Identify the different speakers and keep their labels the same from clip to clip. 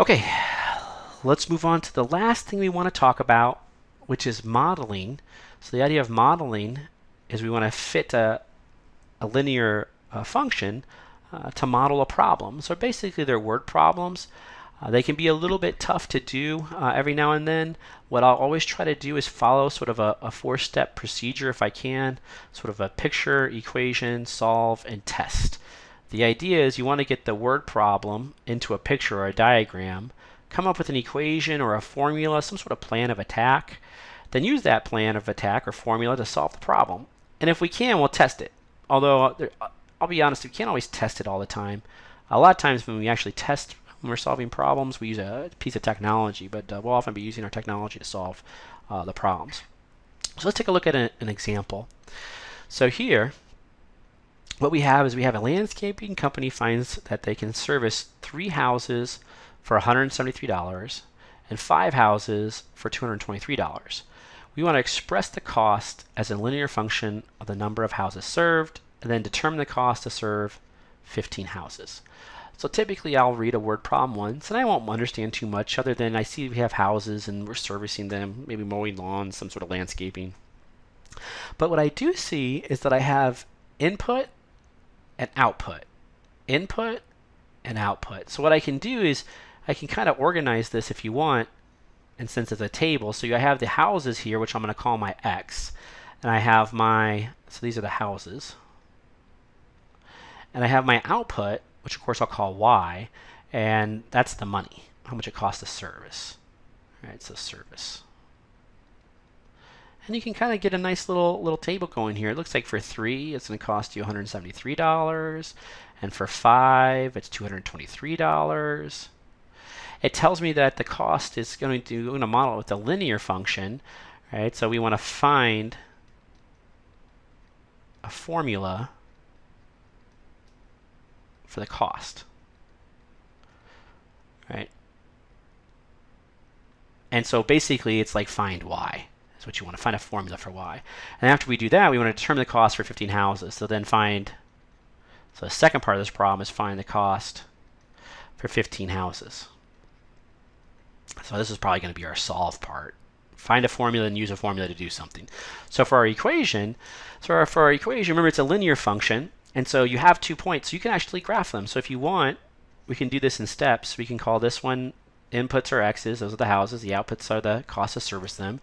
Speaker 1: Okay, let's move on to the last thing we want to talk about, which is modeling. So the idea of modeling is we want to fit a linear function to model a problem. So basically they're word problems. They can be a little bit tough to do every now and then. What I'll always try to do is follow sort of a four-step procedure if I can, sort of a picture, equation, solve, and test. The idea is you want to get the word problem into a picture or a diagram, come up with an equation or a formula, some sort of plan of attack, then use that plan of attack or formula to solve the problem. And if we can, we'll test it. Although, I'll be honest, we can't always test it all the time. A lot of times when we actually test when we're solving problems, we use a piece of technology, but we'll often be using our technology to solve the problems. So let's take a look at an example. So here, what we have is we have a landscaping company finds that they can service 3 houses for $173 and 5 houses for $223. We want to express the cost as a linear function of the number of houses served and then determine the cost to serve 15 houses. So typically I'll read a word problem once and I won't understand too much other than I see we have houses and we're servicing them, maybe mowing lawns, some sort of landscaping. But what I do see is that I have input and output. Input and output. So what I can do is I can kind of organize this if you want, and since it's a table, so I have the houses here, which I'm going to call my X, and I have my, so these are the houses, and I have my output, which of course I'll call Y, and that's the money, how much it costs to service. All right, so service. And you can kind of get a nice little table going here. It looks like for 3, it's going to cost you $173, and for 5, it's $223. It tells me that the cost is going to model it with a linear function, right? So we want to find a formula for the cost, right? And so basically, it's like find Y. That's what you want to find a formula for Y. And after we do that, we want to determine the cost for 15 houses. So then find, so the second part of this problem is find the cost for 15 houses. So this is probably going to be our solve part. Find a formula and use a formula to do something. So for our equation, remember it's a linear function, and so you have 2 points. So you can actually graph them. So if you want, we can do this in steps. We can call this one inputs are X's, those are the houses. The outputs are the cost to service them.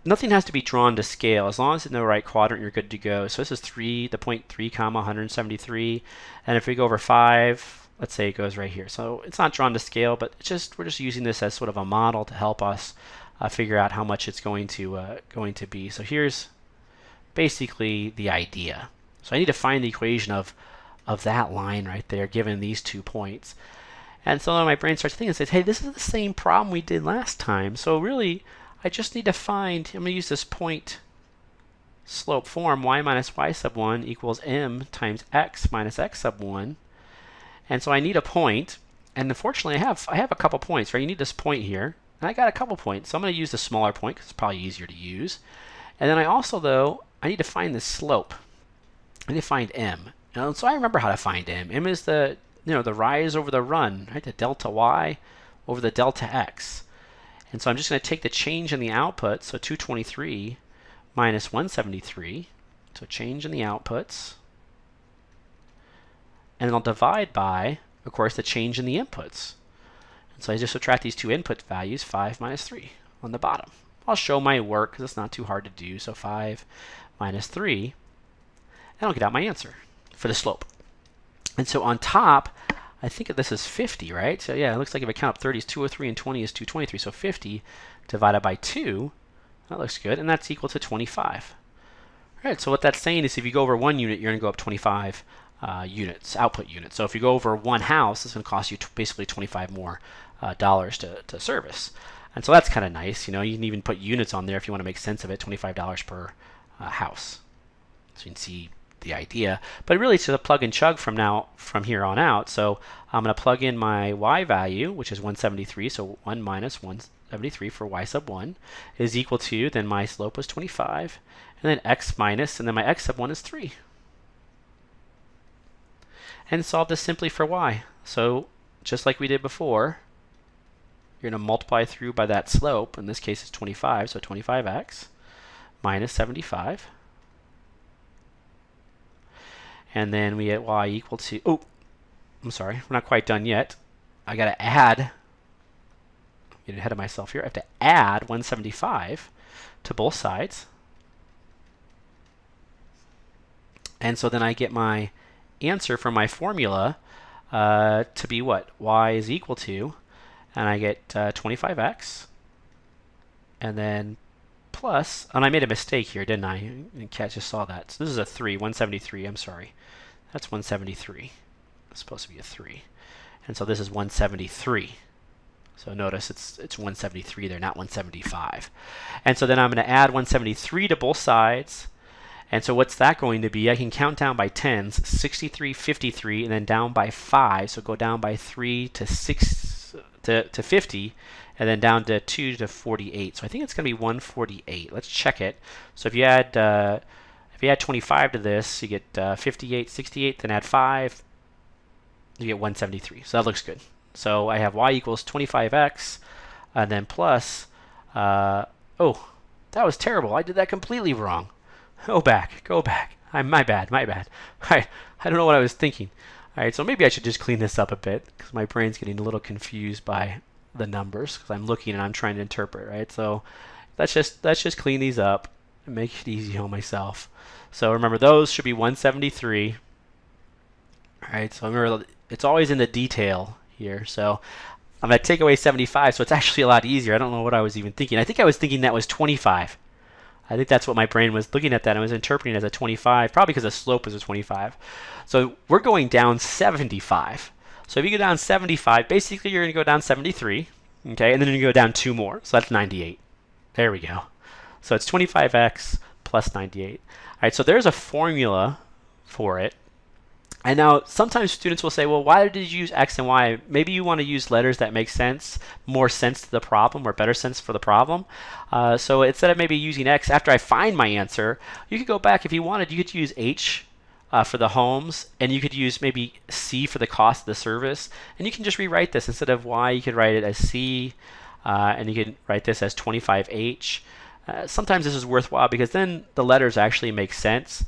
Speaker 1: Nothing has to be drawn to scale. As long as it's in the right quadrant, you're good to go. So this is 3, the point 3 comma 173. And if we go over 5, let's say it goes right here. So it's not drawn to scale, but it's just we're just using this as sort of a model to help us figure out how much it's going to be. So here's basically the idea. So I need to find the equation of that line right there, given these 2 points. And so my brain starts thinking and says, hey, this is the same problem we did last time. So really, I just need to find, I'm going to use this point slope form, y minus y sub 1 equals m times x minus x sub 1. And so I need a point, and unfortunately I have a couple points, right? You need this point here, and I got a couple points. So I'm going to use the smaller point because it's probably easier to use. And then I also, though, I need to find the slope. I need to find m. And so I remember how to find m. M is the the rise over the run, right? The delta y over the delta x. And so I'm just going to take the change in the output, so 223 minus 173, so change in the outputs, and then I'll divide by, of course, the change in the inputs. And so I just subtract these 2 input values, 5 minus 3 on the bottom. I'll show my work because it's not too hard to do, so 5 minus 3, and I'll get out my answer for the slope. And so on top, I think this is 50, right? So yeah, it looks like if I count up 30 is 203 and 20 is 223. So 50 divided by 2, that looks good, and that's equal to 25. All right, so what that's saying is if you go over 1 unit, you're going to go up 25 units, output units. So if you go over 1 house, it's going to cost you basically 25 more dollars to service. And so that's kind of nice. You can even put units on there if you want to make sense of it, $25 per house. So you can see the idea, but really it's just a plug and chug from here on out. So I'm going to plug in my y value, which is 173, so 1 minus 173 for y sub 1 is equal to, then my slope was 25, and then x minus, and then my x sub 1 is 3. And solve this simply for y. So just like we did before, you're going to multiply through by that slope. In this case, it's 25, so 25x minus 75. And then we get y equal to, oh, I'm sorry, we're not quite done yet. I got to add, I'm getting ahead of myself here. I have to add 175 to both sides. And so then I get my answer from my formula to be what? Y is equal to, and I get 25x, and then plus, and I made a mistake here, didn't I? And Kat just saw that. So this is a 3, 173, I'm sorry. That's 173. It's supposed to be a 3. And so this is 173. So notice it's 173 there, not 175. And so then I'm going to add 173 to both sides. And so what's that going to be? I can count down by tens, 63, 53, and then down by 5. So go down by 3 to 6 to 50, and then down to 2 to 48. So I think it's going to be 148. Let's check it. So if you add 25 to this, you get 58, 68, then add 5, you get 173. So that looks good. So I have y equals 25x, and then plus, oh, that was terrible. I did that completely wrong. Go back. My bad. All right, I don't know what I was thinking. All right, so maybe I should just clean this up a bit because my brain's getting a little confused by the numbers because I'm looking and I'm trying to interpret, right? So let's just clean these up and make it easy on myself. So remember, those should be 173. All right, so remember, it's always in the detail here. So I'm going to take away 75, so it's actually a lot easier. I don't know what I was even thinking. I think I was thinking that was 25. I think that's what my brain was looking at that. I was interpreting it as a 25, probably because the slope is a 25. So we're going down 75. So if you go down 75, basically you're going to go down 73, okay, and then you go down 2 more. So that's 98. There we go. So it's 25x plus 98. All right, so there's a formula for it. And now sometimes students will say, well, why did you use x and y? Maybe you want to use letters that make sense, more sense to the problem or better sense for the problem. So instead of maybe using x, after I find my answer, you could go back if you wanted. You could use h for the homes, and you could use maybe c for the cost of the service. And you can just rewrite this. Instead of y, you could write it as c, and you could write this as 25h. Sometimes this is worthwhile because then the letters actually make sense.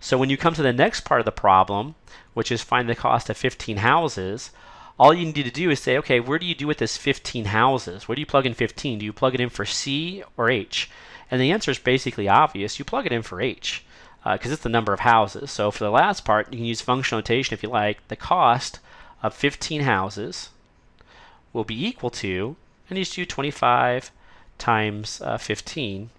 Speaker 1: So when you come to the next part of the problem, which is find the cost of 15 houses, all you need to do is say, okay, where do you do with this 15 houses? Where do you plug in 15? Do you plug it in for C or H? And the answer is basically obvious. You plug it in for H because it's the number of houses. So for the last part, you can use functional notation if you like. The cost of 15 houses will be equal to, and you just do 25 times 15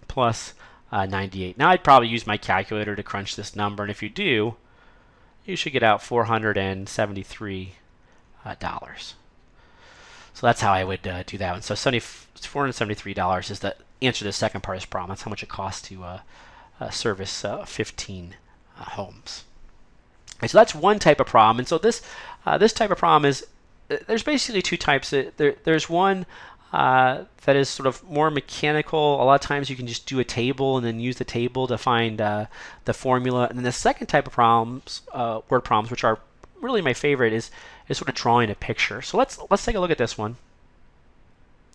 Speaker 1: plus 98. Now I'd probably use my calculator to crunch this number, and if you do, you should get out $473. So that's how I would do that one. So $473 is the answer to the second part of this problem. That's how much it costs to service 15 homes. Okay, so that's one type of problem. And so this type of problem is, there's basically two types. There's one that is sort of more mechanical. A lot of times you can just do a table and then use the table to find the formula. And then the second type of problems, word problems, which are really my favorite, is sort of drawing a picture. So let's take a look at this one.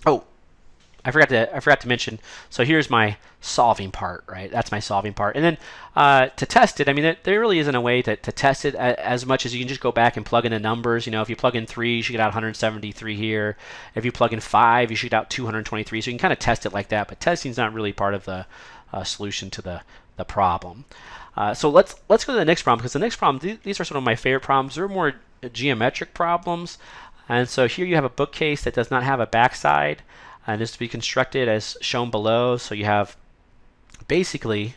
Speaker 1: Oh, I forgot to mention. So here's my solving part, right? That's my solving part. And then to test it, I mean, there really isn't a way to test it as much as you can just go back and plug in the numbers. You know, if you plug in 3, you should get out 173 here. If you plug in 5, you should get out 223. So you can kind of test it like that. But testing is not really part of the solution to the problem. So let's go to the next problem, because the next problem, these are some of my favorite problems. They're more geometric problems. And so here you have a bookcase that does not have a backside. And this to be constructed as shown below. So you have basically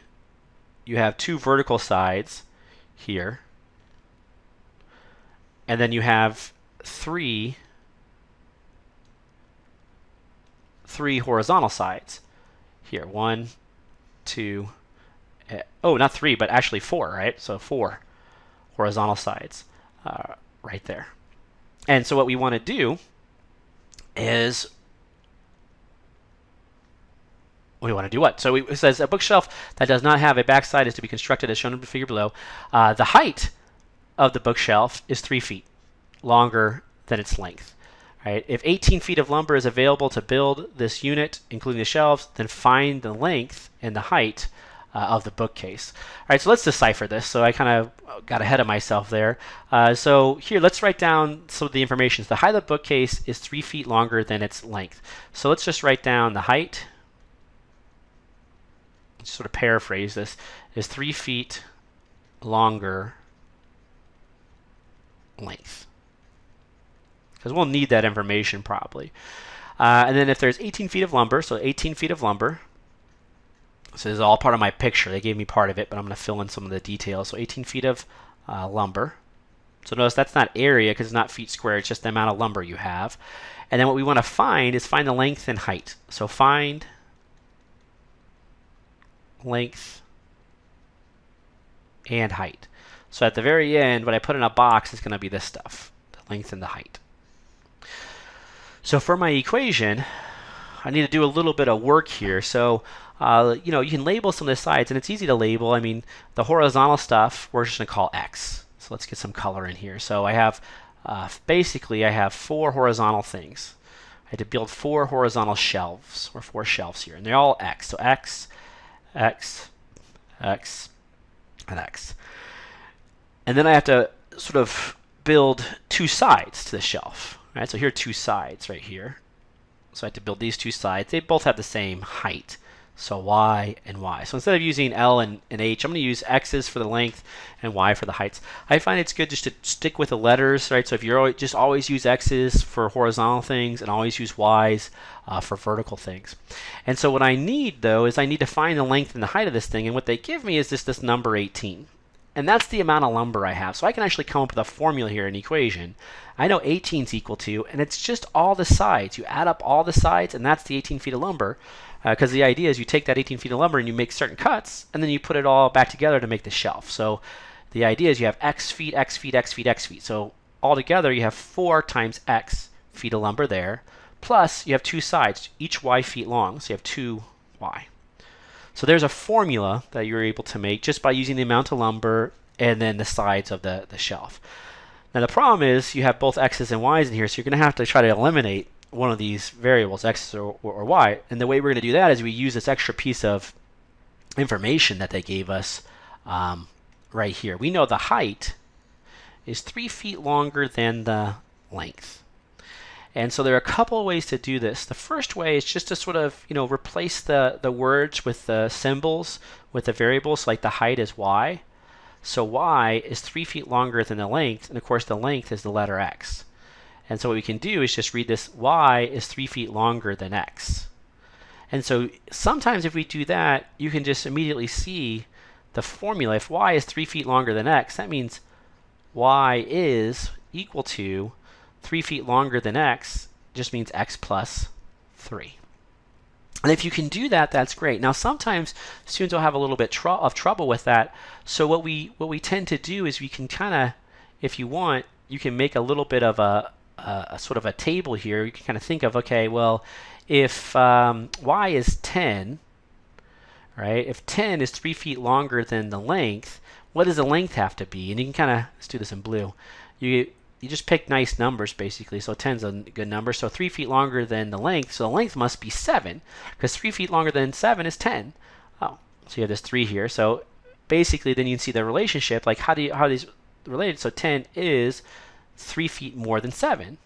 Speaker 1: you have 2 vertical sides here, and then you have three horizontal sides here. 1, 2, oh, not 3, but actually 4, right? So 4 horizontal sides right there. And so what we want to do is, we want to do what? So it says a bookshelf that does not have a backside is to be constructed as shown in the figure below. The height of the bookshelf is 3 feet longer than its length. Right? If 18 feet of lumber is available to build this unit, including the shelves, then find the length and the height of the bookcase. All right, so let's decipher this. So I kind of got ahead of myself there. So here, let's write down some of the information. So the height of the bookcase is 3 feet longer than its length. So let's just write down the height. Just sort of paraphrase this, is 3 feet longer length. Because we'll need that information probably. And then if there's 18 feet of lumber, so 18 feet of lumber, so this is all part of my picture. They gave me part of it, but I'm going to fill in some of the details. So 18 feet of lumber. So notice that's not area because it's not feet squared. It's just the amount of lumber you have. And then what we want to find is find the length and height. So find length and height. So at the very end, what I put in a box is going to be this stuff, the length and the height. So for my equation, I need to do a little bit of work here. So you can label some of the sides, and it's easy to label. I mean, the horizontal stuff, we're just going to call X. So let's get some color in here. So I have, basically, I have 4 horizontal things. I had to build 4 horizontal shelves, or 4 shelves here, and they're all X. So X, X, X, and X. And then I have to sort of build 2 sides to the shelf. Right? So here are 2 sides right here. So I have to build these 2 sides. They both have the same height. So Y and Y. So instead of using L and H, I'm going to use X's for the length and Y for the heights. I find it's good just to stick with the letters, right? So if you're just always use X's for horizontal things and always use Y's for vertical things. And so what I need, though, is I need to find the length and the height of this thing. And what they give me is just this number 18. And that's the amount of lumber I have. So I can actually come up with a formula here, an equation. I know 18 is equal to, and it's just all the sides. You add up all the sides, and that's the 18 feet of lumber. Because the idea is you take that 18 feet of lumber and you make certain cuts, and then you put it all back together to make the shelf. So the idea is you have X feet, X feet, X feet, X feet. So altogether you have 4 times X feet of lumber there. Plus you have 2 sides, each Y feet long. So you have 2Y. So there's a formula that you're able to make just by using the amount of lumber and then the sides of the shelf. Now the problem is you have both X's and Y's in here, so you're going to have to try to eliminate one of these variables, X or Y. And the way we're going to do that is we use this extra piece of information that they gave us right here. We know the height is 3 feet longer than the length. And so there are a couple of ways to do this. The first way is just to sort of, replace the words with the symbols with the variables, like the height is Y. So Y is 3 feet longer than the length, and of course the length is the letter X. And so what we can do is just read this, Y is 3 feet longer than X. And so sometimes if we do that, you can just immediately see the formula. If Y is 3 feet longer than X, that means Y is equal to 3 feet longer than X, just means X plus 3. And if you can do that, that's great. Now sometimes students will have a little bit of trouble with that. So what we tend to do is we can kind of, if you want, you can make a little bit of a sort of a table here. You can kind of think of, okay, well, if Y is 10, right? If 10 is 3 feet longer than the length, what does the length have to be? And you can kind of, let's do this in blue. You just pick nice numbers, basically. So 10 is a good number. So 3 feet longer than the length. So the length must be 7, because 3 feet longer than 7 is 10. Oh, so you have this 3 here. So basically, then you can see the relationship. Like, how are these related? So 10 is 3 feet more than 7.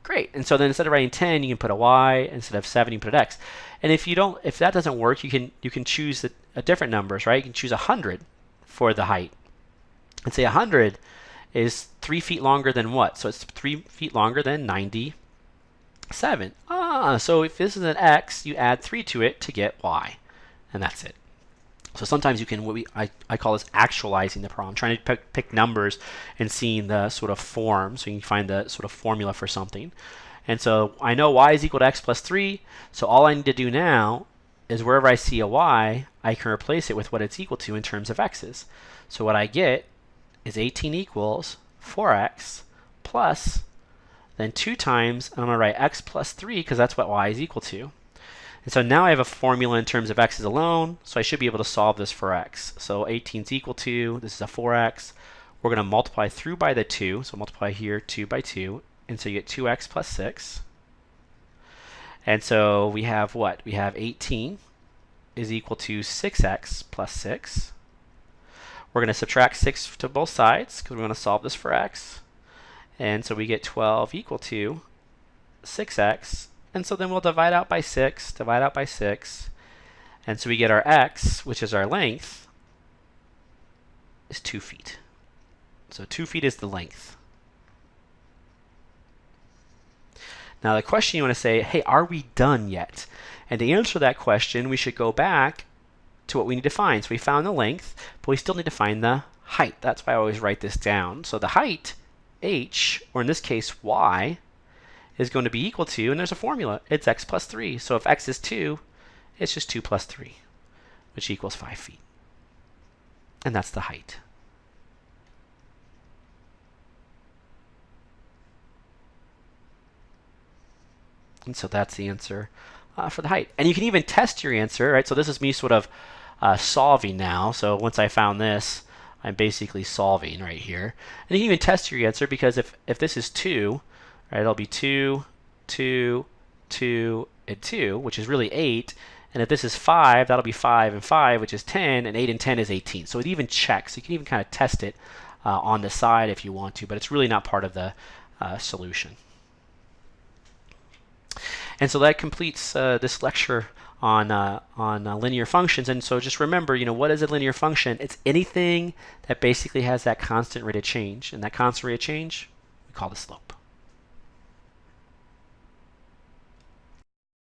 Speaker 1: Great. And so then instead of writing 10, you can put a Y. Instead of 7, you can put an X. And if that doesn't work, you can choose a different numbers, right? You can choose 100 for the height, and say 100 is 3 feet longer than what? So it's 3 feet longer than 97. So if this is an X, you add 3 to it to get Y, and that's it. So sometimes you can, I call this actualizing the problem, trying to pick numbers and seeing the sort of form, so you can find the sort of formula for something. And so I know Y is equal to X plus 3, so all I need to do now is wherever I see a Y, I can replace it with what it's equal to in terms of X's. So what I get is 18 equals 4X plus, then 2 times, and I'm going to write X plus 3 because that's what Y is equal to. And so now I have a formula in terms of X's alone, so I should be able to solve this for X. So 18 is equal to, this is a 4X. We're going to multiply through by the 2, so multiply here 2 by 2, And so you get 2x plus 6. And so we have what? We have 18 is equal to 6x plus 6. We're going to subtract 6 to both sides because we want to solve this for x. And so we get 12 equal to 6x. And so then we'll divide out by 6, divide out by 6. And so we get our x, which is our length, is 2 feet. So 2 feet is the length. Now the question you want to say, hey, are we done yet? And to answer that question, we should go back to what we need to find. So we found the length, but we still need to find the height. That's why I always write this down. So the height, h, or in this case, y, is going to be equal to, and there's a formula, it's x plus 3. So if x is 2, it's just 2 plus 3, which equals 5 feet. And that's the height. And so that's the answer for the height. And you can even test your answer, right? So this is me sort of solving now. So once I found this, I'm basically solving right here. And you can even test your answer because if this is 2, right, it'll be 2, 2, 2, and 2, which is really 8. And if this is 5, that'll be 5 and 5, which is 10, and 8 and 10 is 18. So it even checks. You can even kind of test it on the side if you want to, but it's really not part of the solution. And so that completes this lecture on linear functions. And so just remember, what is a linear function? It's anything that basically has that constant rate of change. And that constant rate of change, we call the slope.